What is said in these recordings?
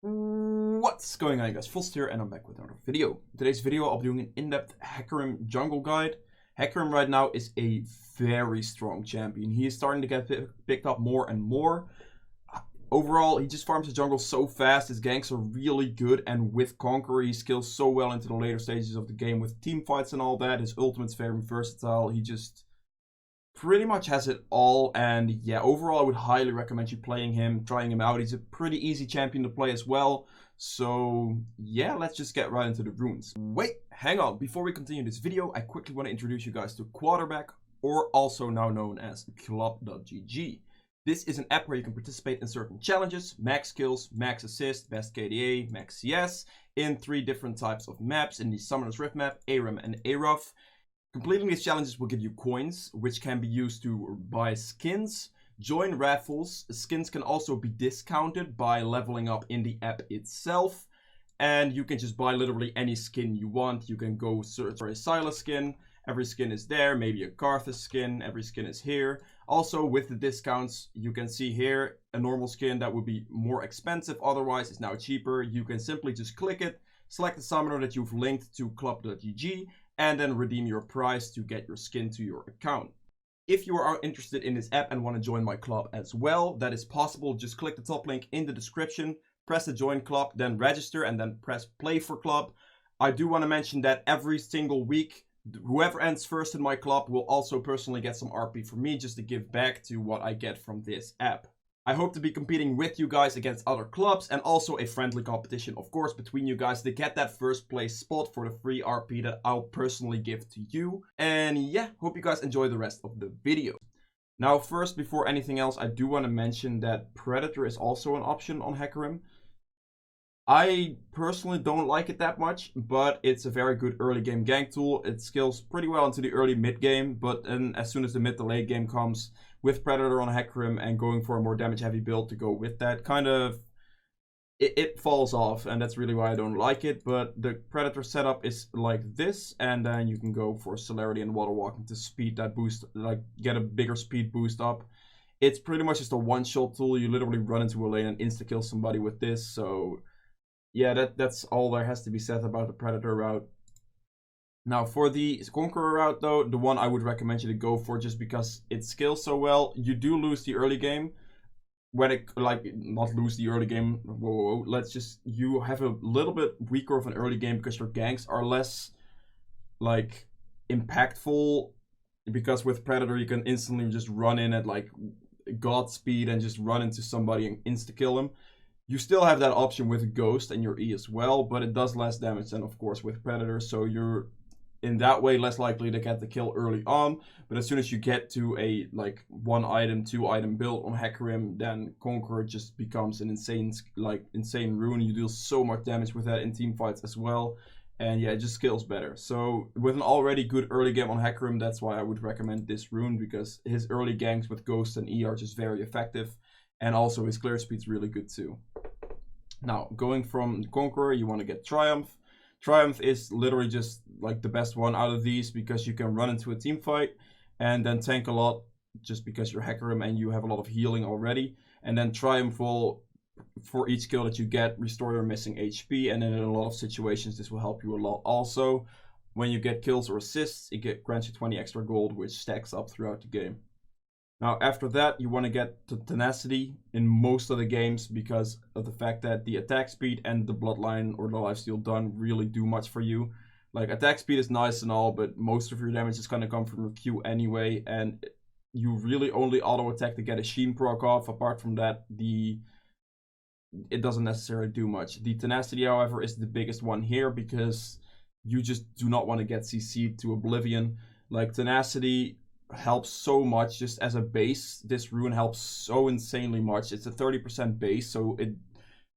What's going on, guys? Fullst here, and I'm back with another video. In today's video, I'll be doing an in-depth HECARIM jungle guide. HECARIM right now is a very strong champion. He is starting to get picked up more and more. Overall, he just farms the jungle so fast. His ganks are really good, and with Conqueror, he skills so well into the later stages of the game with team fights and all that. His ultimate's very versatile. He just pretty much has it all, and yeah, overall I would highly recommend you playing him, trying him out. He's a pretty easy champion to play as well. So yeah, let's just get right into the runes. Wait, hang on, before we continue this video, I quickly want to introduce you guys to Quarterback, or also now known as Club.gg. This is an app where you can participate in certain challenges: max kills, max assist, best KDA, max CS, in 3 different types of maps, in the Summoner's Rift map, ARAM and ARUF. Completing these challenges will give you coins, which can be used to buy skins, join raffles. Skins can also be discounted by leveling up in the app itself. And you can just buy literally any skin you want. You can go search for a Silas skin. Every skin is there. Maybe a Karthus skin. Every skin is here. Also, with the discounts, you can see here a normal skin that would be more expensive otherwise is now cheaper. You can simply just click it, select the summoner that you've linked to Club.gg, and then redeem your prize to get your skin to your account. If you are interested in this app and want to join my club as well, that is possible. Just click the top link in the description, press the join club, then register, and then press play for club. I do want to mention that every single week, whoever ends first in my club will also personally get some RP from me, just to give back to what I get from this app. I hope to be competing with you guys against other clubs, and also a friendly competition, of course, between you guys to get that first place spot for the free RP that I'll personally give to you. And yeah, hope you guys enjoy the rest of the video. Now, first, before anything else, I do want to mention that Predator is also an option on HECARIM. I personally don't like it that much, but it's a very good early game gank tool. It scales pretty well into the early mid game, but then as soon as the mid to late game comes, with Predator on HECARIM and going for a more damage heavy build to go with that, kind of it falls off, and that's really why I don't like it. But the Predator setup is like this, and then you can go for celerity and water walking to speed that boost, like get a bigger speed boost up. It's pretty much just a one-shot tool. You literally run into a lane and insta-kill somebody with this. So yeah, that's all there has to be said about the Predator route. Now, for the Conqueror route, though, the one I would recommend you to go for, just because it scales so well. You do lose the early game. When it, like, not lose the early game, let's just, you have a little bit weaker of an early game because your ganks are less, like, impactful. Because with Predator, you can instantly just run in at, like, god speed and just run into somebody and insta-kill them. You still have that option with Ghost and your E as well, but it does less damage than, of course, with Predator, so you're in that way less likely to get the kill early on. But as soon as you get to a like 1 item, 2 item build on HECARIM, then Conqueror just becomes an insane rune. You deal so much damage with that in team fights as well, and yeah, it just scales better. So with an already good early game on HECARIM, that's why I would recommend this rune, because his early ganks with Ghost and E are just very effective, and also his clear speed's really good too. Now, going from Conqueror, you want to get Triumph. Triumph is literally just like the best one out of these, because you can run into a team fight and then tank a lot, just because you're HECARIM and you have a lot of healing already. And then Triumph will, for each kill that you get, restore your missing HP, and then in a lot of situations this will help you a lot also. When you get kills or assists, it grants you 20 extra gold, which stacks up throughout the game. Now, after that, you want to get to Tenacity in most of the games, because of the fact that the attack speed and the bloodline or the lifesteal don't really do much for you. Like, attack speed is nice and all, but most of your damage is going to come from your Q anyway, and you really only auto-attack to get a Sheen proc off. Apart from that, it doesn't necessarily do much. The Tenacity, however, is the biggest one here, because you just do not want to get CC'd to oblivion. Like, Tenacity helps so much just as a base. This rune helps so insanely much. It's a 30% base, so it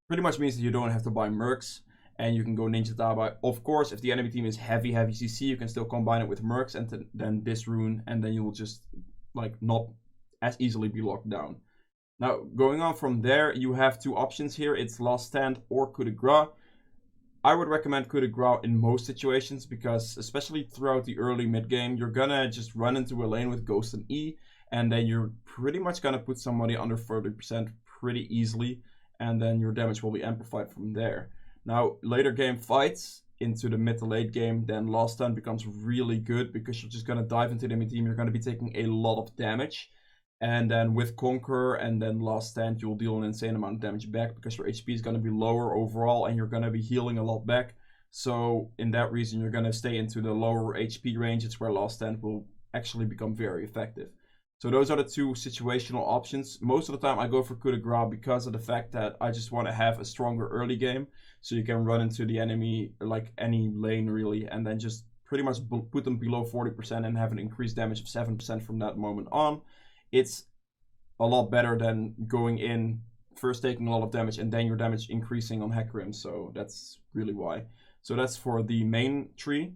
pretty much means that you don't have to buy mercs, and you can go Ninja Taba. Of course, if the enemy team is heavy CC, you can still combine it with mercs and then this rune, and then you will just like not as easily be locked down. Now, going on from there, you have 2 options here. It's Last Stand or Coup de Grace. I would recommend Coup de Grace in most situations, because especially throughout the early mid game, you're gonna just run into a lane with Ghost and E, and then you're pretty much gonna put somebody under 30% pretty easily. and then your damage will be amplified from there. Now, later game fights into the mid to late game, then last stand becomes really good because you're just going to dive into the enemy team. You're going to be taking a lot of damage. And then with Conqueror and then last stand, you'll deal an insane amount of damage back because your HP is going to be lower overall and you're going to be healing a lot back. So in that reason, you're going to stay into the lower HP range. It's where last stand will actually become very effective. So those are the two situational options. Most of the time I go for coup de grace because of the fact that I just want to have a stronger early game. So you can run into the enemy, like any lane really, and then just pretty much put them below 40% and have an increased damage of 7% from that moment on. It's a lot better than going in, first taking a lot of damage and then your damage increasing on HECARIM. So that's really why. So that's for the main tree.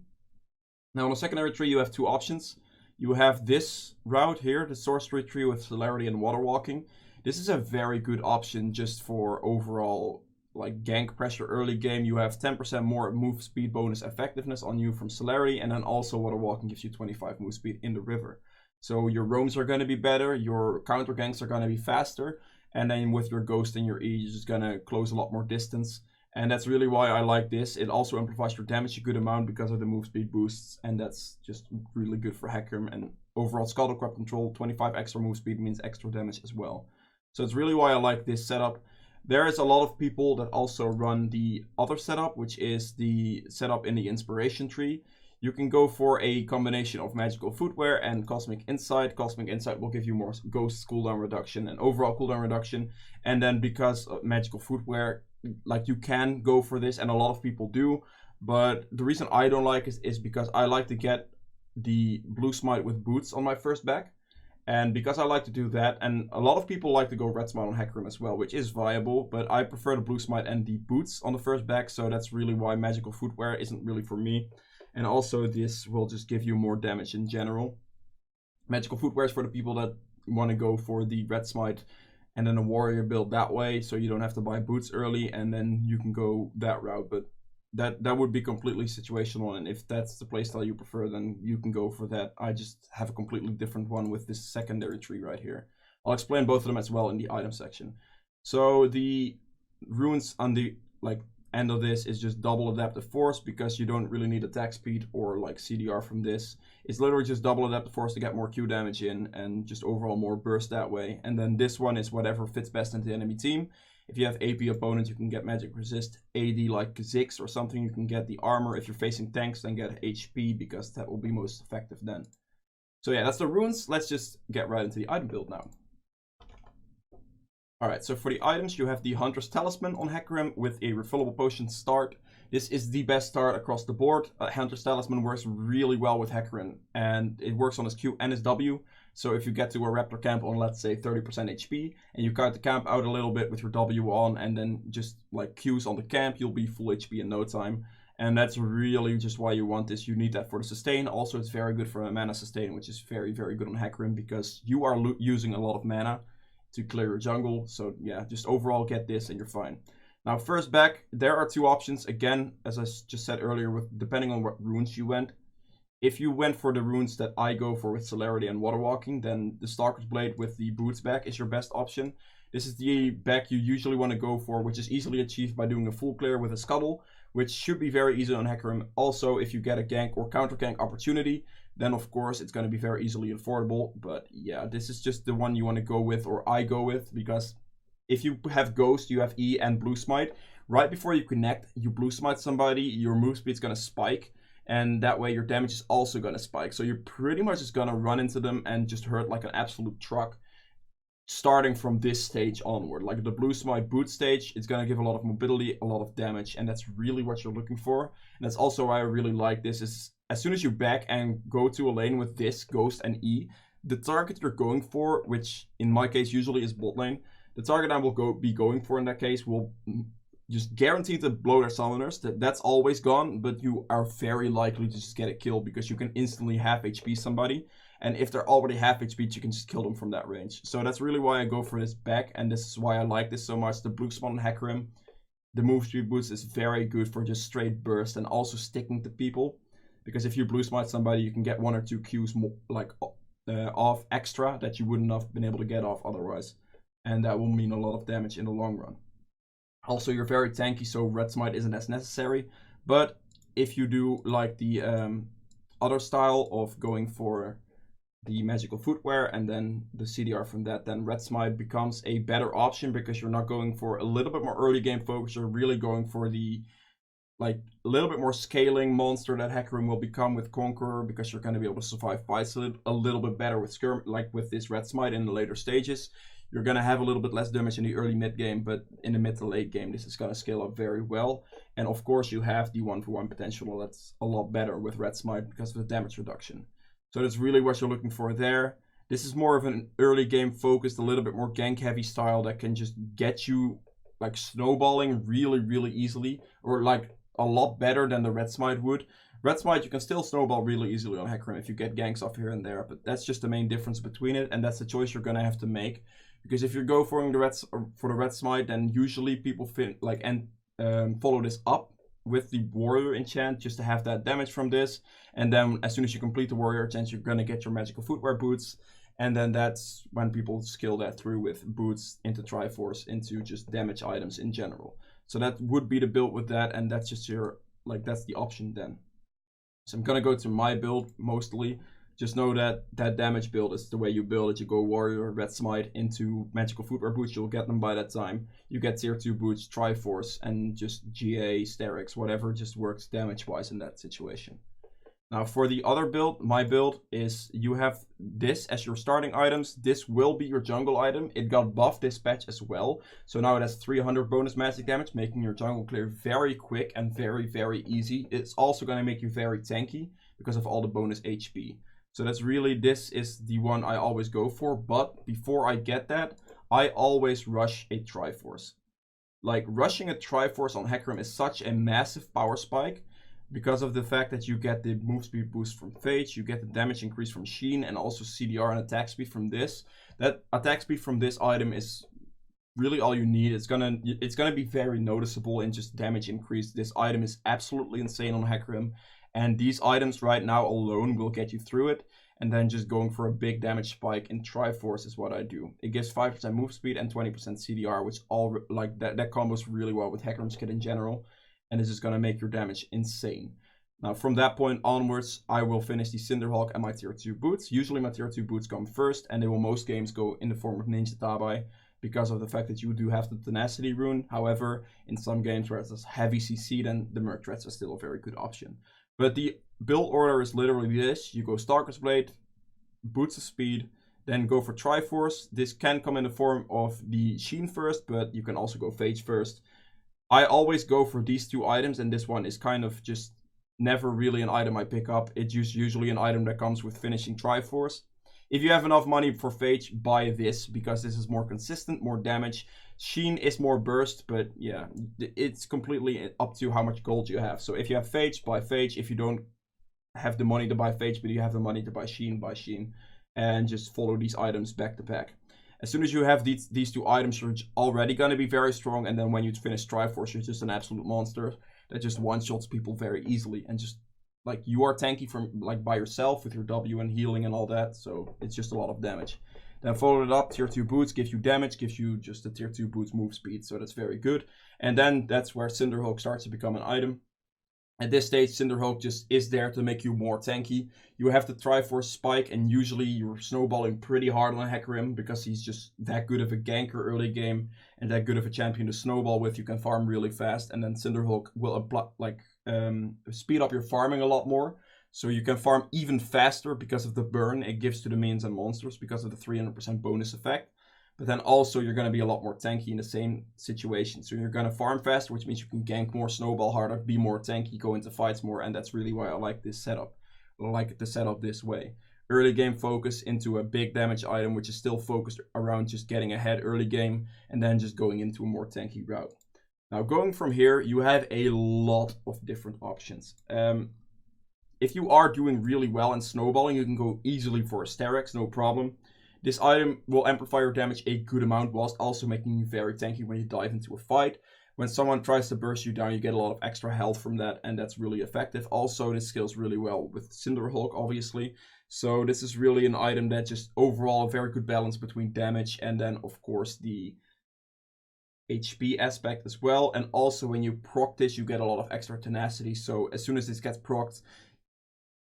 Now on the secondary tree you have two options. You have this route here, the sorcery tree with celerity and water walking. This is a very good option just for overall like gank pressure early game. You have 10% more move speed bonus effectiveness on you from celerity, and then also water walking gives you 25 move speed in the river. So your roams are going to be better, your counter ganks are going to be faster, and then with your ghost and your E, you're just going to close a lot more distance. And that's really why I like this. It also amplifies your damage a good amount because of the move speed boosts. And that's just really good for HECARIM. And overall Scuttle Crab control, 25 extra move speed means extra damage as well. So it's really why I like this setup. There is a lot of people that also run the other setup, which is the setup in the inspiration tree. You can go for a combination of magical footwear and cosmic insight. Cosmic insight will give you more ghost cooldown reduction and overall cooldown reduction. And then because of magical footwear, like you can go for this, and a lot of people do, but the reason I don't like it is because I like to get the blue smite with boots on my first back, and because I like to do that, and a lot of people like to go red smite on HECARIM as well, which is viable, but I prefer the blue smite and the boots on the first back, so that's really why magical footwear isn't really for me. And also this will just give you more damage in general. Magical footwear is for the people that want to go for the red smite and then a warrior build that way, so you don't have to buy boots early, and then you can go that route. But that would be completely situational, and if that's the playstyle you prefer, then you can go for that. I just have a completely different one with this secondary tree right here. I'll explain both of them as well in the item section. So the runes on the end of this is just double adaptive force, because you don't really need attack speed or like CDR from this. It's literally just double adaptive force to get more Q damage in and just overall more burst that way. And then this one is whatever fits best into the enemy team. If you have AP opponents, you can get magic resist, AD like Ziggs or something. You can get the armor. If you're facing tanks, then get HP, because that will be most effective then. So yeah, that's the runes. Let's just get right into the item build now. Alright, so for the items, you have the Hunter's Talisman on HECARIM with a refillable potion start. This is the best start across the board. Hunter's Talisman works really well with HECARIM, and it works on his Q and his W. So if you get to a Raptor camp on, let's say, 30% HP, and you cut the camp out a little bit with your W on, and then just like Qs on the camp, you'll be full HP in no time. And that's really just why you want this. You need that for the sustain. Also, it's very good for a mana sustain, which is very, very good on HECARIM, because you are using a lot of mana to clear your jungle. So yeah, just overall get this and you're fine. Now first back, there are two options. Again, as I just said earlier, with depending on what runes you went. If you went for the runes that I go for with celerity and water walking, then the Stalker's Blade with the boots back is your best option. This is the back you usually want to go for, which is easily achieved by doing a full clear with a scuttle, which should be very easy on HECARIM. Also, if you get a gank or counter gank opportunity, then of course it's going to be very easily affordable. But yeah, this is just the one you want to go with, or I go with, because if you have Ghost, you have E and Blue Smite. Right before you connect, you Blue Smite somebody, your move speed is going to spike, and that way your damage is also going to spike. So you're pretty much just going to run into them and just hurt like an absolute truck, starting from this stage onward. Like the Blue Smite boot stage, it's going to give a lot of mobility, a lot of damage, and that's really what you're looking for. And that's also why I really like this, is as soon as you back and go to a lane with this, Ghost and E, the target you're going for, which in my case usually is bot lane, the target I will be going for in that case will just guarantee to blow their summoners. That's always gone, but you are very likely to just get a kill, because you can instantly half HP somebody. And if they're already half HP, you can just kill them from that range. So that's really why I go for this back, and this is why I like this so much. The blue spawn on HECARIM, the move speed boost is very good for just straight burst and also sticking to people. Because if you blue smite somebody, you can get 1 or 2 Qs more, like off extra that you wouldn't have been able to get off otherwise. And that will mean a lot of damage in the long run. Also, you're very tanky, so red smite isn't as necessary. But if you do like the other style of going for the magical footwear and then the CDR from that, then red smite becomes a better option because you're not going for a little bit more early game focus. You're really going for the like a little bit more scaling monster that HECARIM will become with Conqueror, because you're going to be able to survive fights a little bit better with like with this red smite in the later stages. You're going to have a little bit less damage in the early mid game, but in the mid to late game this is going to scale up very well. And of course you have the 1-for-1 potential that's a lot better with red smite because of the damage reduction. So that's really what you're looking for there. This is more of an early game focused, a little bit more gank heavy style that can just get you like snowballing really easily, or like a lot better than the red smite would. Red smite you can still snowball really easily on HECARIM if you get ganks off here and there, but that's just the main difference between it, and that's the choice you're gonna have to make. Because if you go for the red smite, then usually people follow this up with the warrior enchant just to have that damage from this, and then as soon as you complete the warrior enchant you're gonna get your magical footwear boots, and then that's when people scale that through with boots into Triforce into just damage items in general. So that would be the build with that, and that's just your that's the option then. So I'm gonna go to my build mostly. Just know that that damage build is the way you build it. You go warrior, red smite into magical footwear boots. You'll get them by that time. You get tier 2 boots, Triforce, and just GA, Strix, whatever just works damage wise in that situation. Now for the other build, my build is you have this as your starting items. This will be your jungle item. It got buffed this patch as well. So now it has 300 bonus magic damage, making your jungle clear very quick and very easy. It's also going to make you very tanky because of all the bonus HP. So that's really, this is the one I always go for. But before I get that, I always rush a Triforce. Like rushing a Triforce on HECARIM is such a massive power spike, because of the fact that you get the move speed boost from Phage, you get the damage increase from Sheen, and also CDR and attack speed from this. That attack speed from this item is really all you need. It's gonna be very noticeable in just damage increase. This item is absolutely insane on HECARIM, and these items right now alone will get you through it. And then just going for a big damage spike in Triforce is what I do. It gives 5% move speed and 20% CDR, which all like that combos really well with HECARIM's kit in general. And this is going to make your damage insane. Now from that point onwards, I will finish the Cinderhawk and my tier 2 boots. Usually my tier 2 boots come first, and they will most games go in the form of Ninja Tabai, because of the fact that you do have the Tenacity rune. However, in some games where it's heavy CC, then the Merc Threats are still a very good option. But the build order is literally this. You go Stalker's Blade, Boots of Speed, then go for Triforce. This can come in the form of the Sheen first, but you can also go Phage first. I always go for these two items, and this one is kind of just never really an item I pick up. It's usually an item that comes with finishing Triforce. If you have enough money for Phage, buy this, because this is more consistent, more damage. Sheen is more burst, but yeah, it's completely up to how much gold you have. So if you have Phage, buy Phage. If you don't have the money to buy Phage, but you have the money to buy Sheen, and just follow these items back to back. As soon as you have these two items, you're already going to be very strong, and then when you finish Triforce, you're just an absolute monster that just one-shots people very easily, and just like you are tanky from like by yourself with your W and healing and all that, so it's just a lot of damage. Then follow it up, tier 2 boots give you damage, gives you just the tier 2 boots move speed, so that's very good. And then that's where Cinderhawk starts to become an item. At this stage, Cinderhawk just is there to make you more tanky. You have the Triforce spike, and usually you're snowballing pretty hard on HECARIM because he's just that good of a ganker early game and that good of a champion to snowball with. You can farm really fast, and then Cinderhawk will apply, speed up your farming a lot more. So you can farm even faster because of the burn it gives to the minions and monsters because of the 300% bonus effect. But then also you're going to be a lot more tanky in the same situation. So you're going to farm faster, which means you can gank more, snowball harder, be more tanky, go into fights more. And that's really why I like this setup. I like the setup this way. Early game focus into a big damage item, which is still focused around just getting ahead early game. And then just going into a more tanky route. Now going from here, you have a lot of different options. If you are doing really well in snowballing, you can go easily for a Strix, no problem. This item will amplify your damage a good amount, whilst also making you very tanky when you dive into a fight. When someone tries to burst you down, you get a lot of extra health from that, and that's really effective. Also, this scales really well with Cinderhawk, obviously. So this is really an item that just overall a very good balance between damage and then, of course, the HP aspect as well. And also when you proc this, you get a lot of extra tenacity. So as soon as this gets procced,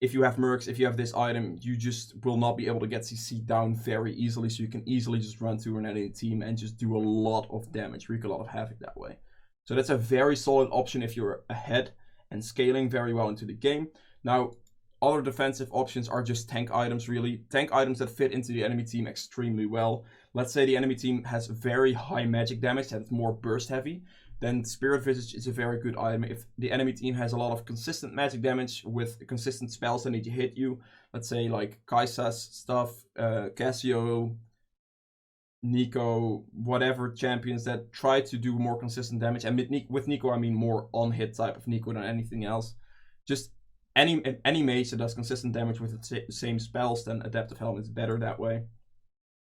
if you have mercs, if you have this item, you just will not be able to get CC down very easily. So you can easily just run to an enemy team and just do a lot of damage, wreak a lot of havoc that way. So that's a very solid option if you're ahead and scaling very well into the game. Now, other defensive options are just tank items, really. Tank items that fit into the enemy team extremely well. Let's say the enemy team has very high magic damage, that it's more burst heavy. Then Spirit Visage is a very good item. If the enemy team has a lot of consistent magic damage with consistent spells that need to hit you, let's say like Kai'Sa's stuff, Cassio, Nico, whatever champions that try to do more consistent damage. And with Nico, I mean more on-hit type of Nico than anything else. Just any mage that does consistent damage with the same spells, then Adaptive Helm is better that way.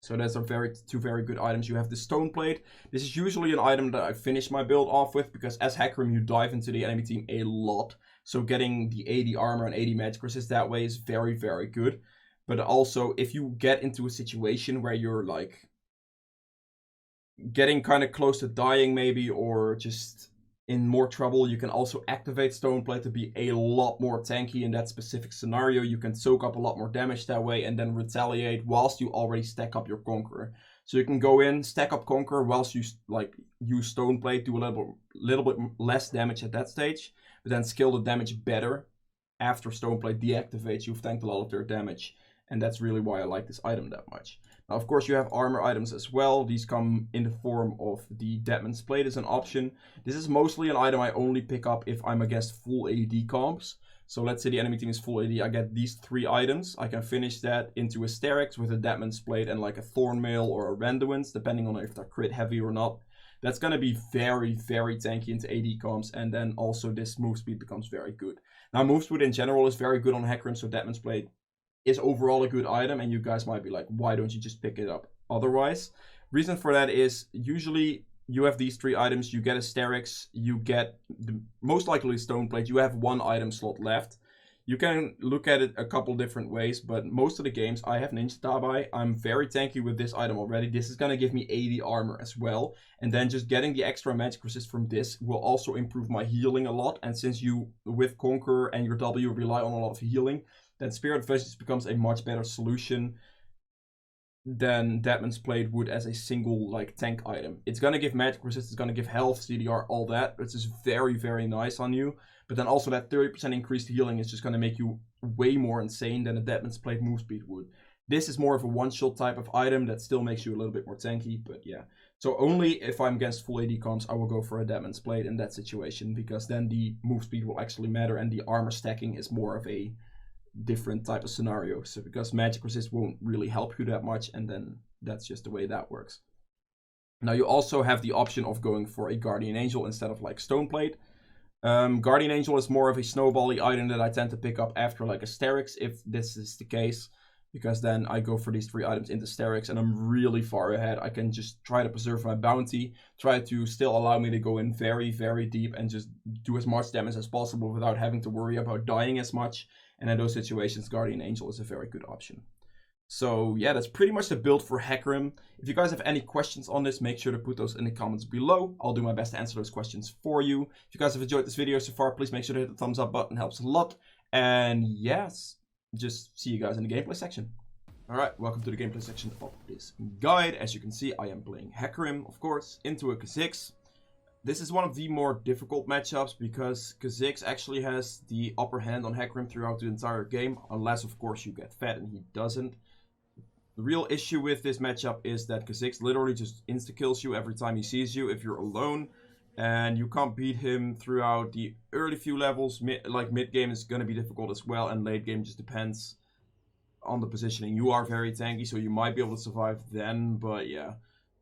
So those are two very good items. You have the Stone Plate. This is usually an item that I finish my build off with, because as HECARIM you dive into the enemy team a lot. So getting the 80 armor and 80 magic resist that way is very, very good. But also, if you get into a situation where you're like getting kind of close to dying maybe, or just in more trouble, you can also activate Stoneplate to be a lot more tanky in that specific scenario. You can soak up a lot more damage that way and then retaliate whilst you already stack up your Conqueror. So you can go in, stack up Conqueror whilst you like use Stoneplate, do a little bit less damage at that stage, but then scale the damage better after Stoneplate deactivates. You've tanked a lot of their damage, and that's really why I like this item that much. Now, of course, you have armor items as well. These come in the form of the Deadman's Plate as an option. This is mostly an item I only pick up if I'm against full AD comps. So let's say the enemy team is full AD, I get these 3 items. I can finish that into a Strix with a Deadman's Plate and like a Thornmail or a Randuin's, depending on if they're crit heavy or not. That's going to be very, very tanky into AD comps, and then also this move speed becomes very good. Now, move speed in general is very good on HECARIM, so Deadman's Plate is overall a good item, and you guys might be like, why don't you just pick it up otherwise? Reason for that is usually you have these 3 items, you get a Strix, you get most likely Stoneplate, you have 1 item slot left. You can look at it a couple different ways, but most of the games I have Ninja Tabai. I'm very tanky with this item already. This is going to give me 80 armor as well, and then just getting the extra magic resist from this will also improve my healing a lot. And since you with Conqueror and your W rely on a lot of healing, then Spirit Vengeance becomes a much better solution than Deadman's Plate would as a single like tank item. It's gonna give magic resist, it's gonna give health, CDR, all that, which is very, very nice on you. But then also that 30% increased healing is just gonna make you way more insane than a Deadman's Plate move speed would. This is more of a one-shot type of item that still makes you a little bit more tanky, but yeah. So only if I'm against full AD comps, I will go for a Deadman's Plate in that situation, because then the move speed will actually matter and the armor stacking is more of a different type of scenario. So because magic resist won't really help you that much, and then that's just the way that works. Now you also have the option of going for a Guardian Angel instead of like Stoneplate. Guardian Angel is more of a snowbally item that I tend to pick up after like a Strix, if this is the case, because then I go for these 3 items into Strix and I'm really far ahead. I can just try to preserve my bounty, try to still allow me to go in very, very deep and just do as much damage as possible without having to worry about dying as much. And in those situations, Guardian Angel is a very good option. So yeah, that's pretty much the build for HECARIM. If you guys have any questions on this, make sure to put those in the comments below. I'll do my best to answer those questions for you. If you guys have enjoyed this video so far, please make sure to hit the thumbs up button, it helps a lot. And yes, just see you guys in the gameplay section. Alright, welcome to the gameplay section of this guide. As you can see, I am playing HECARIM, of course, into a Kha'Zix. This is one of the more difficult matchups because Kha'Zix actually has the upper hand on HECARIM throughout the entire game, unless of course you get fed, and he doesn't. The real issue with this matchup is that Kha'Zix literally just insta-kills you every time he sees you if you're alone, and you can't beat him throughout the early few levels. Mid-game is going to be difficult as well, and late game just depends on the positioning. You are very tanky, so you might be able to survive then, but yeah.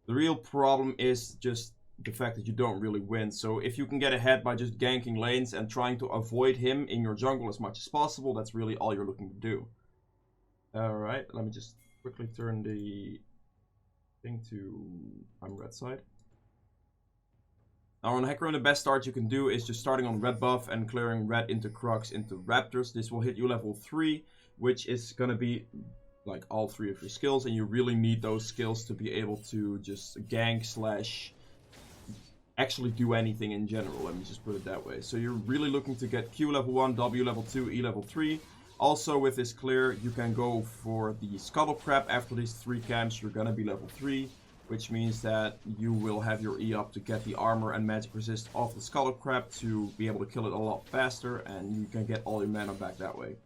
The real problem is just the fact that you don't really win. So if you can get ahead by just ganking lanes and trying to avoid him in your jungle as much as possible, that's really all you're looking to do. Alright, let me just quickly turn the thing to I'm red side. Now on HECARIM, the best start you can do is just starting on red buff and clearing red into Crocs into Raptors. This will hit you level 3, which is going to be like all 3 of your skills, and you really need those skills to be able to just gank slash actually do anything in general, let me just put it that way. So you're really looking to get Q level 1, W level 2, E level 3. Also with this clear, you can go for the Scuttle Crab. After these 3 camps, you're gonna be level 3, which means that you will have your E up to get the armor and magic resist off the Scuttle Crab to be able to kill it a lot faster, and you can get all your mana back that way.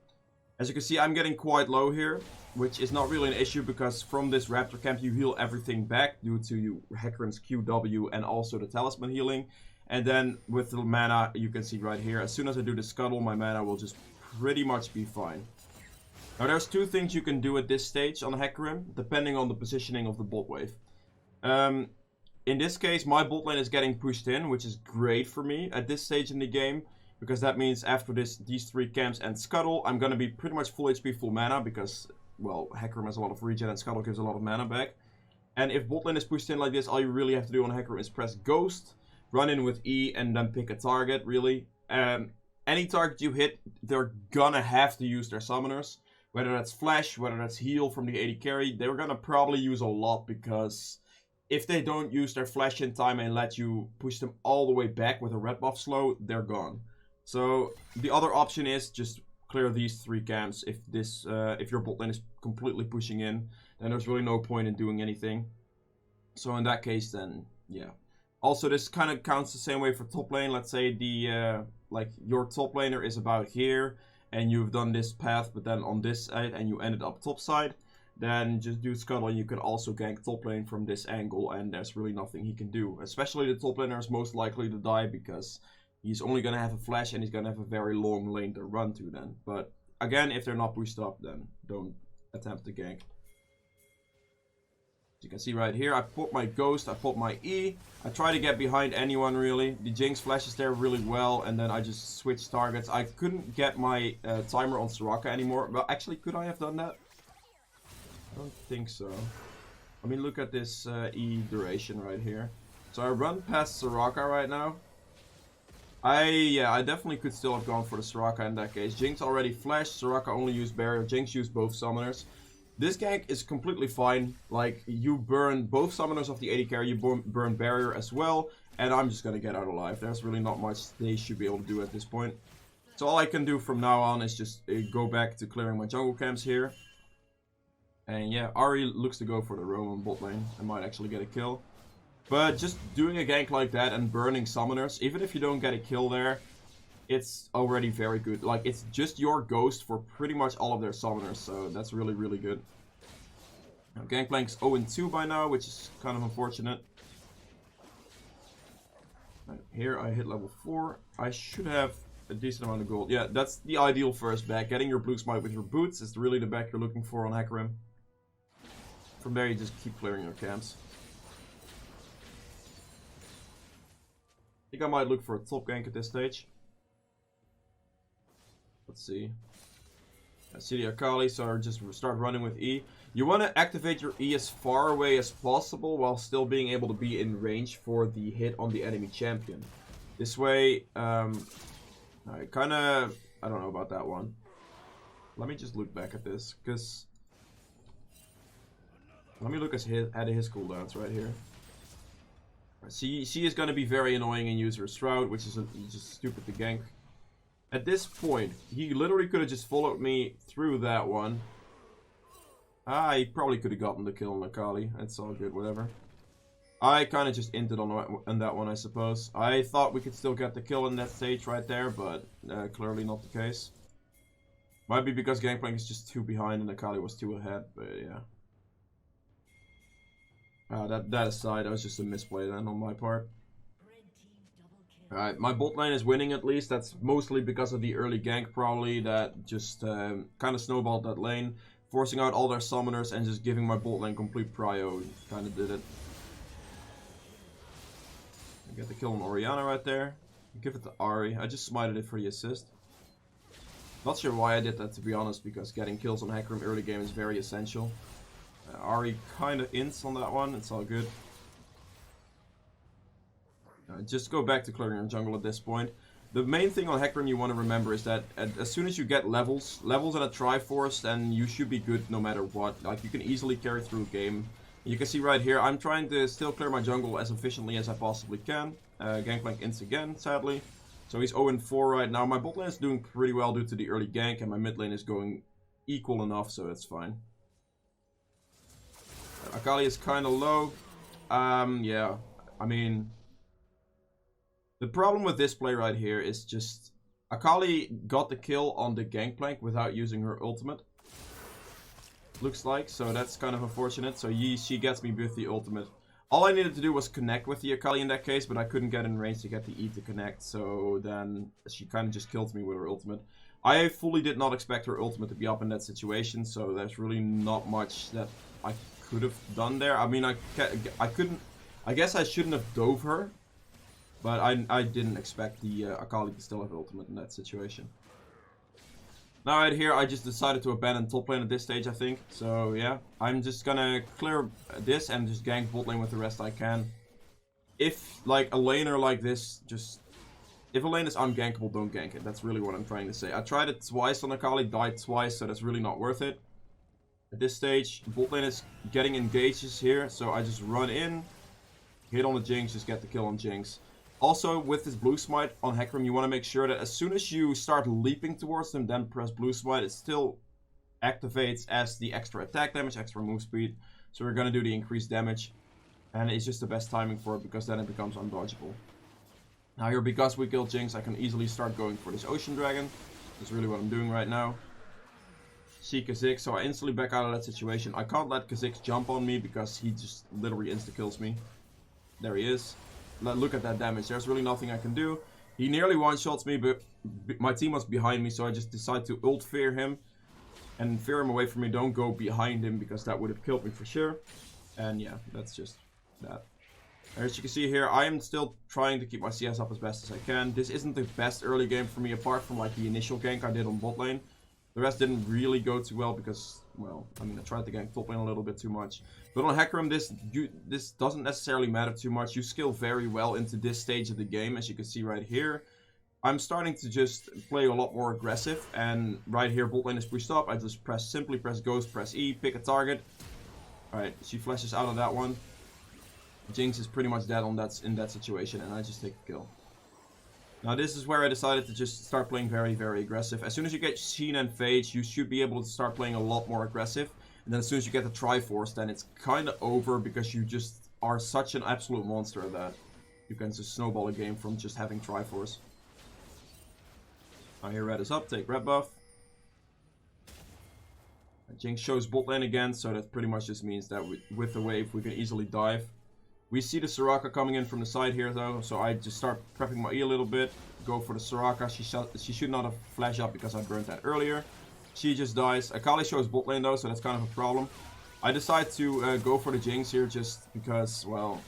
As you can see, I'm getting quite low here, which is not really an issue because from this Raptor camp you heal everything back due to HECARIM's QW and also the Talisman healing. And then with the mana, you can see right here, as soon as I do the Scuttle, my mana will just pretty much be fine. Now there's 2 things you can do at this stage on HECARIM, depending on the positioning of the bot wave. In this case, my bot lane is getting pushed in, which is great for me at this stage in the game. Because that means after these 3 camps and Scuttle, I'm going to be pretty much full HP, full mana. Because, well, HECARIM has a lot of regen and Scuttle gives a lot of mana back. And if bot lane is pushed in like this, all you really have to do on HECARIM is press Ghost, run in with E, and then pick a target, really. Any target you hit, they're gonna have to use their summoners. Whether that's Flash, whether that's Heal from the AD carry, they're gonna probably use a lot. Because if they don't use their Flash in time and let you push them all the way back with a red buff slow, they're gone. So the other option is just clear these 3 camps. If your bot lane is completely pushing in, then there's really no point in doing anything. So in that case, then yeah. Also, this kind of counts the same way for top lane. Let's say like your top laner is about here, and you've done this path, but then on this side, and you ended up top side. Then just do Scuttle, and you can also gank top lane from this angle, and there's really nothing he can do. Especially the top laner is most likely to die because he's only going to have a flash and he's going to have a very long lane to run to then. But again, if they're not pushed up, then don't attempt to gank. As you can see right here, I put my Ghost, I put my E. I try to get behind anyone really. The Jinx flashes there really well, and then I just switch targets. I couldn't get my timer on Soraka anymore. Well, actually, could I have done that? I don't think so. I mean, look at this E duration right here. So I run past Soraka right now. I definitely could still have gone for the Soraka in that case. Jinx already flashed, Soraka only used barrier, Jinx used both summoners. This gank is completely fine. Like, you burn both summoners of the AD carry, you burn barrier as well, and I'm just gonna get out alive. There's really not much they should be able to do at this point. So all I can do from now on is just go back to clearing my jungle camps here. And yeah, Ahri looks to go for the Roam bot lane. I might actually get a kill. But just doing a gank like that and burning summoners, even if you don't get a kill there, it's already very good. Like, it's just your Ghost for pretty much all of their summoners, so that's really, really good. Now, Gangplank's 0-2 by now, which is kind of unfortunate. Right, here I hit level 4. I should have a decent amount of gold. Yeah, that's the ideal first back. Getting your blue smite with your boots is really the back you're looking for on HECARIM. From there you just keep clearing your camps. I think I might look for a top gank at this stage. Let's see. I see the Akali, so just start running with E. You want to activate your E as far away as possible while still being able to be in range for the hit on the enemy champion. This way, I don't know about that one. Let me just look back at this, because let me look at his cooldowns right here. She is going to be very annoying and use her Shroud, which is just stupid to gank. At this point, he literally could have just followed me through that one. He probably could have gotten the kill on Akali. It's all good, whatever. I kind of just inted on that one, I suppose. I thought we could still get the kill in that stage right there, but clearly not the case. Might be because Gangplank is just too behind and Akali was too ahead, but yeah. That aside, that was just a misplay then on my part. Alright, my bot lane is winning at least. That's mostly because of the early gank probably that just kind of snowballed that lane. Forcing out all their summoners and just giving my bot lane complete BRIO. Kind of did it. I get the kill on Oriana right there. Give it to Ahri. I just smited it for the assist. Not sure why I did that, to be honest, because getting kills on HECARIM early game is very essential. Ahri kind of ints on that one. It's all good. Just go back to clearing your jungle at this point. The main thing on HECARIM you want to remember is that as soon as you get levels and a Triforce, then you should be good no matter what. Like, you can easily carry through a game. You can see right here, I'm trying to still clear my jungle as efficiently as I possibly can. Gangplank ints again, sadly. So he's 0-4 right now. My bot lane is doing pretty well due to the early gank, and my mid lane is going equal enough, so that's fine. Akali is kind of low. Yeah, I mean, the problem with this play right here is just Akali got the kill on the Gangplank without using her ultimate. Looks like, so that's kind of unfortunate. So she gets me with the ultimate. All I needed to do was connect with the Akali in that case, but I couldn't get in range to get the E to connect, so then she kind of just killed me with her ultimate. I fully did not expect her ultimate to be up in that situation, so there's really not much that I could have done there. I mean, I couldn't, I guess I shouldn't have dove her, but I didn't expect the Akali to still have ultimate in that situation. Now right here, I just decided to abandon top lane at this stage, I think. So yeah, I'm just gonna clear this and just gank bot lane with the rest I can. If like a laner like this, if a lane is ungankable, don't gank it. That's really what I'm trying to say. I tried it twice on Akali, died twice, so that's really not worth it. At this stage, bot lane is getting engages here, so I just run in, hit on the Jinx, just get the kill on Jinx. Also, with this blue smite on HECARIM, you want to make sure that as soon as you start leaping towards them, then press blue smite, it still activates as the extra attack damage, extra move speed. So we're going to do the increased damage, and it's just the best timing for it, because then it becomes undodgeable. Now here, because we killed Jinx, I can easily start going for this Ocean Dragon. That's really what I'm doing right now. See Kha'Zix, so I instantly back out of that situation. I can't let Kha'Zix jump on me, because he just literally insta-kills me. There he is. Look at that damage. There's really nothing I can do. He nearly one-shots me, but my team was behind me, so I just decided to ult fear him and fear him away from me. Don't go behind him, because that would have killed me for sure. And yeah, that's just that. As you can see here, I am still trying to keep my CS up as best as I can. This isn't the best early game for me, apart from like the initial gank I did on bot lane. The rest didn't really go too well because, well, I mean, I tried to gank top lane a little bit too much. But on HECARIM, this doesn't necessarily matter too much. You skill very well into this stage of the game, as you can see right here. I'm starting to just play a lot more aggressive, and right here, bot lane is pushed up. I just simply press Ghost, press E, pick a target. Alright, she flashes out of that one. Jinx is pretty much dead in that situation, and I just take the kill. Now this is where I decided to just start playing very, very aggressive. As soon as you get Sheen and Phage, you should be able to start playing a lot more aggressive. And then as soon as you get the Triforce, then it's kind of over, because you just are such an absolute monster at that. You can just snowball a game from just having Triforce. Now here red is up, take red buff. Jinx shows bot lane again, so that pretty much just means that with the wave we can easily dive. We see the Soraka coming in from the side here though, so I just start prepping my E a little bit, go for the Soraka. She should not have flashed up because I burned that earlier. She just dies. Akali shows bot lane though, so that's kind of a problem. I decide to go for the Jinx here just because, well,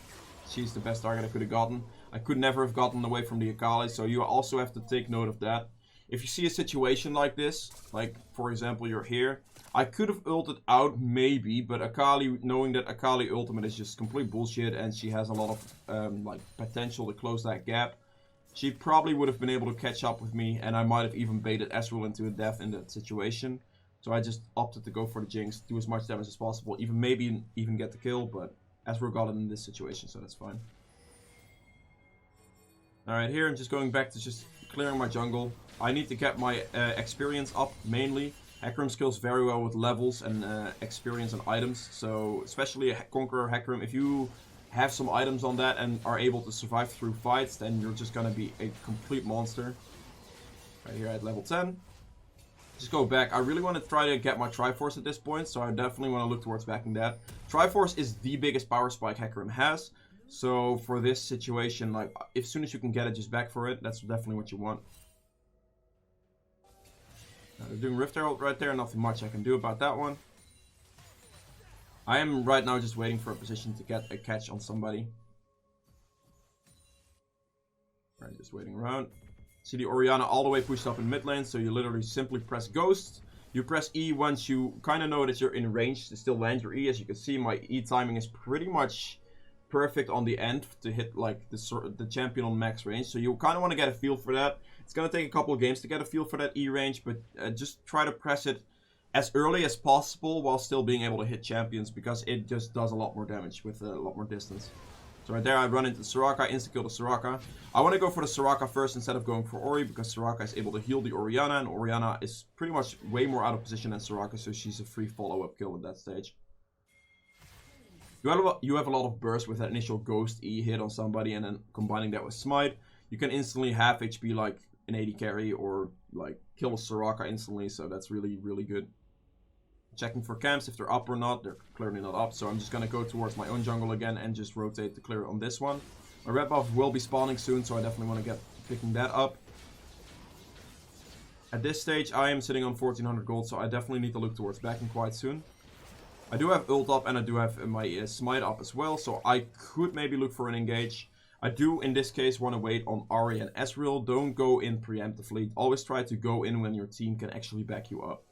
she's the best target I could have gotten. I could never have gotten away from the Akali, so you also have to take note of that. If you see a situation like this, like for example you're here, I could have ulted out maybe, but Akali, knowing that Akali ultimate is just complete bullshit and she has a lot of like potential to close that gap, she probably would have been able to catch up with me, and I might have even baited Ezreal into a death in that situation. So I just opted to go for the Jinx, do as much damage as possible, maybe even get the kill, but Ezreal got it in this situation, so that's fine. Alright, here I'm just going back to just clearing my jungle. I need to get my experience up mainly. HECARIM skills very well with levels and experience and items. So especially Conqueror HECARIM, if you have some items on that and are able to survive through fights, then you're just gonna be a complete monster. Right here at level 10. Just go back. I really want to try to get my Triforce at this point, so I definitely want to look towards backing that. Triforce is the biggest power spike HECARIM has. So for this situation, like, as soon as you can get it, just back for it. That's definitely what you want. They're doing Rift Herald right there. Nothing much I can do about that one. I am right now just waiting for a position to get a catch on somebody. Right, just waiting around. See the Oriana all the way pushed up in mid lane, so you literally simply press Ghost. You press E once you kind of know that you're in range to still land your E. As you can see, my E timing is pretty much perfect on the end to hit like the champion on max range. So you kind of want to get a feel for that. It's going to take a couple of games to get a feel for that E range, but just try to press it as early as possible while still being able to hit champions, because it just does a lot more damage with a lot more distance. So right there I run into the Soraka, insta-kill the Soraka. I want to go for the Soraka first instead of going for Ori, because Soraka is able to heal the Oriana, and Oriana is pretty much way more out of position than Soraka, so she's a free follow-up kill at that stage. You have a lot of burst with that initial Ghost E hit on somebody, and then combining that with Smite, you can instantly half HP like an AD carry, or like kill a Soraka instantly, so that's really, really good. Checking for camps if they're up or not. They're clearly not up, so I'm just gonna go towards my own jungle again and just rotate to clear on this one. My red buff will be spawning soon, so I definitely want to get picking that up. At this stage I am sitting on 1400 gold, so I definitely need to look towards backing quite soon. I do have ult up and I do have my smite up as well, so I could maybe look for an engage. I do in this case want to wait on Ahri and Ezreal. Don't go in preemptively. Always try to go in when your team can actually back you up.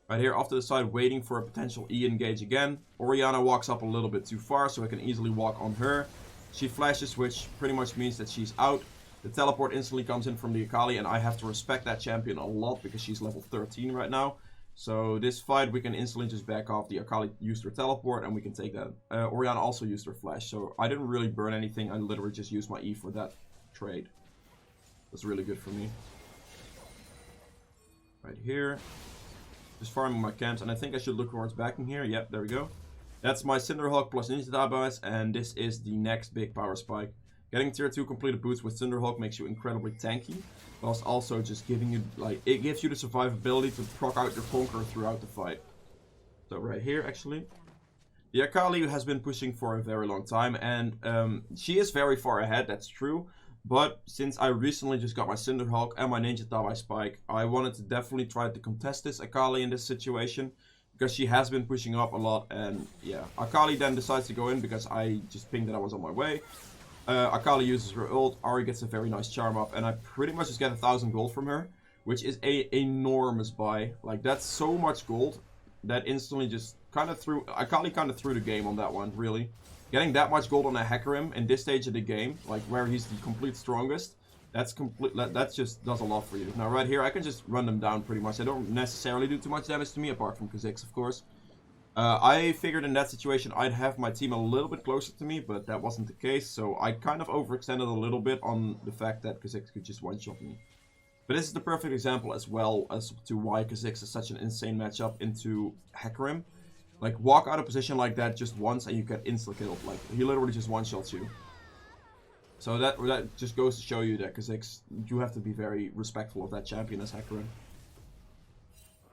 Right here off to the side, waiting for a potential E engage again. Oriana walks up a little bit too far, so I can easily walk on her. She flashes, which pretty much means that she's out. The teleport instantly comes in from the Akali, and I have to respect that champion a lot because she's level 13 right now. So this fight we can instantly just back off. The Akali used her teleport and we can take that. Oriana also used her flash, so I didn't really burn anything. I literally just used my E for that trade. That's really good for me. Right here. Just farming my camps, and I think I should look towards backing here. Yep, there we go. That's my Cinderhawk plus Ninja Tobias, and this is the next big power spike. Getting tier 2 completed boots with Cinderhawk makes you incredibly tanky, whilst also just giving you, like, it gives you the survivability to proc out your Conqueror throughout the fight. So right here, actually. The Akali has been pushing for a very long time, and she is very far ahead, that's true. But since I recently just got my Cinderhawk and my Ninja Tobias spike, I wanted to definitely try to contest this Akali in this situation, because she has been pushing up a lot. And yeah, Akali then decides to go in because I just pinged that I was on my way. Akali uses her ult, Ahri gets a very nice charm up, and I pretty much just get 1000 gold from her, which is a enormous buy. Like, that's so much gold that instantly just kind of threw, Akali kind of threw the game on that one, really. Getting that much gold on a HECARIM in this stage of the game, like where he's the complete strongest, that just does a lot for you. Now right here, I can just run them down pretty much. They don't necessarily do too much damage to me, apart from Kha'Zix, of course. I figured in that situation I'd have my team a little bit closer to me, but that wasn't the case. So I kind of overextended a little bit on the fact that Kha'Zix could just one-shot me. But this is the perfect example as well as to why Kha'Zix is such an insane matchup into HECARIM. Like, walk out of position like that just once and you get insta-killed. Like, he literally just one-shots you. So that just goes to show you that Kha'Zix, you have to be very respectful of that champion as HECARIM.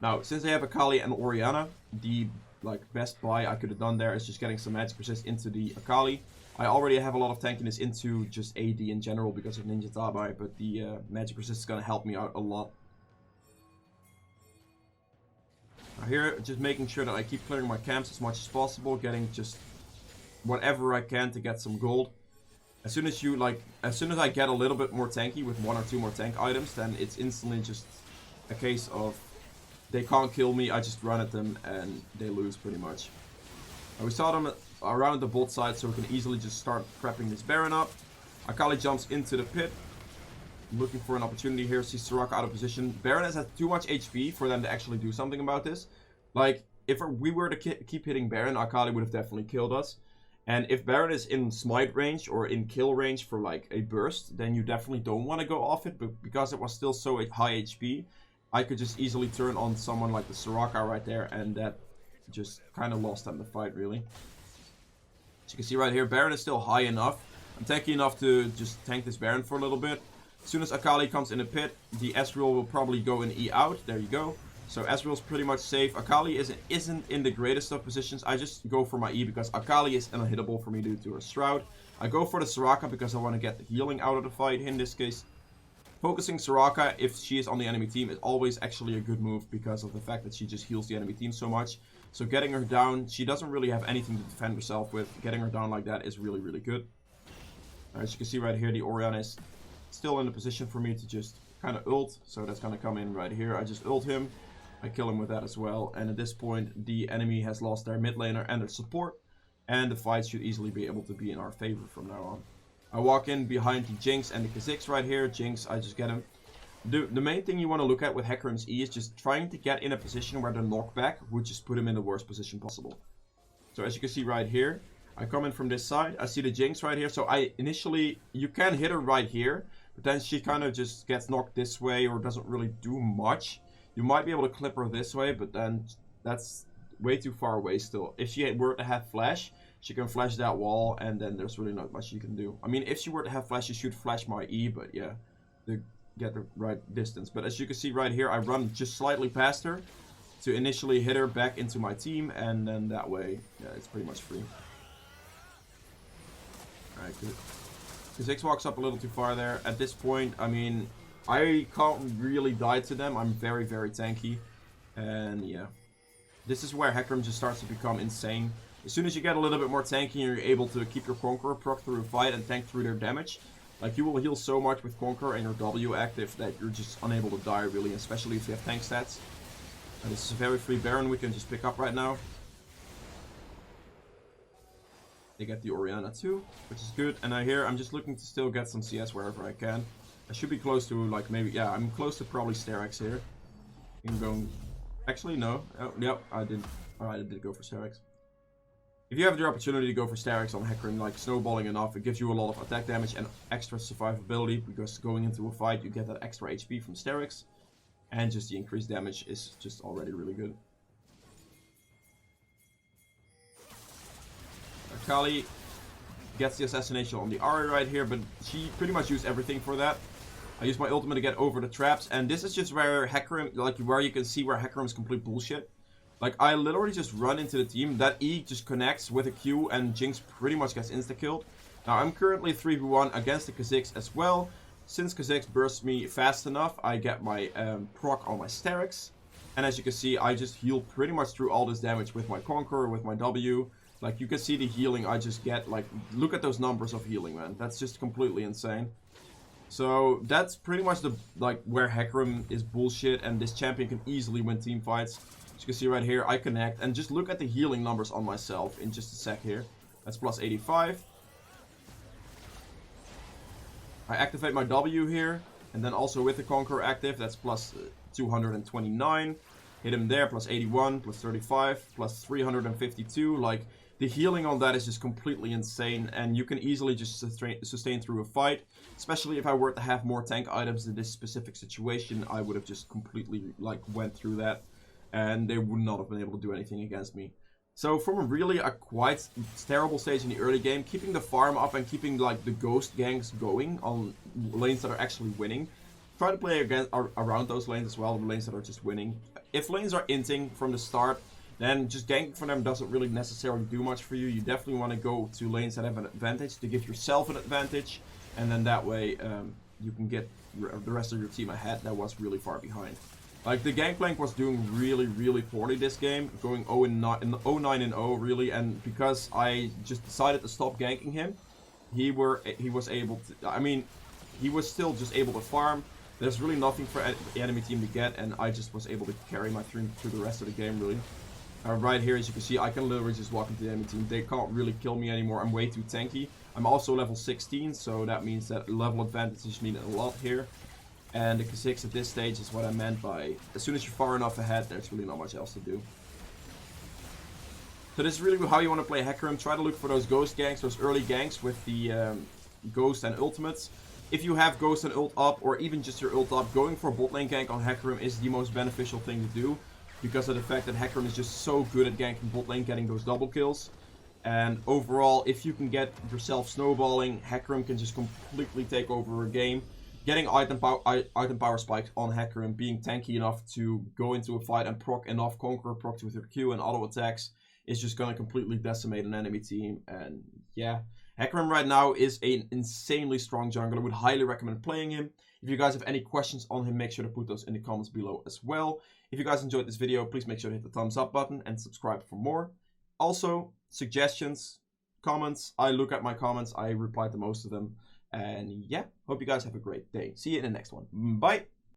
Now, since they have Akali and Oriana, the best buy I could have done there is just getting some magic resist into the Akali. I already have a lot of tankiness into just AD in general because of Ninja Tobias, but the magic resist is going to help me out a lot. Now here, just making sure that I keep clearing my camps as much as possible, getting just whatever I can to get some gold. As soon as I get a little bit more tanky with 1 or 2 more tank items, then it's instantly just a case of they can't kill me, I just run at them and they lose pretty much. Now we saw them around the bot side, so we can easily just start prepping this Baron up. Akali jumps into the pit. Looking for an opportunity here, sees Soraka out of position. Baron has had too much HP for them to actually do something about this. Like, if we were to keep hitting Baron, Akali would have definitely killed us. And if Baron is in smite range or in kill range for like a burst, then you definitely don't want to go off it. But because it was still so high HP, I could just easily turn on someone like the Soraka right there, and that just kind of lost them the fight, really. As you can see right here, Baron is still high enough. I'm tanky enough to just tank this Baron for a little bit. As soon as Akali comes in the pit, the Ezreal will probably go in E out. There you go. So Ezreal's pretty much safe. Akali isn't in the greatest of positions. I just go for my E because Akali is unhittable for me due to her Shroud. I go for the Soraka because I want to get the healing out of the fight. In this case, focusing Soraka if she is on the enemy team is always actually a good move because of the fact that she just heals the enemy team so much. So getting her down, she doesn't really have anything to defend herself with. Getting her down like that is really, really good. As you can see right here, the Oriana is still in a position for me to just kind of ult, so that's going to come in right here. I just ult him, I kill him with that as well, and at this point the enemy has lost their mid laner and their support, and the fight should easily be able to be in our favor from now on. I walk in behind the Jinx and the Kha'Zix right here. Jinx, I just get him. the main thing you want to look at with HECARIM's E is just trying to get in a position where the knockback would just put him in the worst position possible. So as you can see right here, I come in from this side. I see the Jinx right here. So you can hit her right here, but then she kind of just gets knocked this way or doesn't really do much. You might be able to clip her this way, but then that's way too far away still. If she were to have flash, she can flash that wall, and then there's really not much you can do. I mean, if she were to have flash, she should flash my E, but yeah, to get the right distance. But as you can see right here, I run just slightly past her to initially hit her back into my team, and then that way, yeah, it's pretty much free. Alright, Kha'Zix walks up a little too far there. At this point, I mean, I can't really die to them. I'm very, very tanky. And yeah, this is where HECARIM just starts to become insane. As soon as you get a little bit more tanky and you're able to keep your Conqueror proc through a fight and tank through their damage, like you will heal so much with Conqueror and your W active that you're just unable to die really, especially if you have tank stats. And this is a very free Baron we can just pick up right now. They get the Oriana too, which is good. And I'm just looking to still get some CS wherever I can. I should be close to, like, maybe, yeah, I'm close to probably Strix here. I'm going, actually, no. Oh, yep, I did. Alright, I did go for Strix. If you have the opportunity to go for Strix on HECARIM, like snowballing enough, it gives you a lot of attack damage and extra survivability, because going into a fight you get that extra HP from Strix, and just the increased damage is just already really good. Akali gets the assassination on the Ari right here, but she pretty much used everything for that. I used my ultimate to get over the traps, and this is just where HECARIM, like where you can see where HECARIM is complete bullshit. Like, I literally just run into the team, that E just connects with a Q, and Jinx pretty much gets insta-killed. Now, I'm currently 3v1 against the Kha'Zix as well. Since Kha'Zix bursts me fast enough, I get my proc on my Strix. And as you can see, I just heal pretty much through all this damage with my Conqueror, with my W. Like, you can see the healing I just get. Like, look at those numbers of healing, man. That's just completely insane. So, that's pretty much where HECARIM is bullshit, and this champion can easily win team fights. As you can see right here, I connect, and just look at the healing numbers on myself in just a sec here. That's plus 85. I activate my W here, and then also with the Conqueror active, that's plus 229. Hit him there, plus 81, plus 35, plus 352. Like, the healing on that is just completely insane, and you can easily just sustain through a fight. Especially if I were to have more tank items in this specific situation, I would have just completely, like, went through that. And they would not have been able to do anything against me. So from a quite terrible stage in the early game, keeping the farm up and keeping like the ghost ganks going on lanes that are actually winning. Try to play around those lanes as well, the lanes that are just winning. If lanes are inting from the start, then just ganking for them doesn't really necessarily do much for you. You definitely want to go to lanes that have an advantage to give yourself an advantage. And then that way you can get the rest of your team ahead that was really far behind. Like, the Gangplank was doing really, really poorly this game, going 0-9-0 really, and because I just decided to stop ganking him, he was able to, I mean, he was still just able to farm. There's really nothing for the enemy team to get, and I just was able to carry my team through the rest of the game, really. Right here, as you can see, I can literally just walk into the enemy team. They can't really kill me anymore. I'm way too tanky. I'm also level 16, so that means that level advantages mean a lot here. And the Kha'Zix at this stage is what I meant by, as soon as you're far enough ahead, there's really not much else to do. So this is really how you want to play HECARIM. Try to look for those ghost ganks, those early ganks with the ghost and ultimates. If you have ghost and ult up, or even just your ult up, going for a bot lane gank on HECARIM is the most beneficial thing to do. Because of the fact that HECARIM is just so good at ganking bot lane, getting those double kills. And overall, if you can get yourself snowballing, HECARIM can just completely take over a game. Getting item power spikes on HECARIM, being tanky enough to go into a fight and proc enough Conqueror procs with your Q and auto attacks is just going to completely decimate an enemy team. And yeah, HECARIM right now is an insanely strong jungler. I would highly recommend playing him. If you guys have any questions on him, make sure to put those in the comments below as well. If you guys enjoyed this video, please make sure to hit the thumbs up button and subscribe for more. Also, suggestions, comments. I look at my comments. I reply to most of them. And yeah, hope you guys have a great day. See you in the next one. Bye!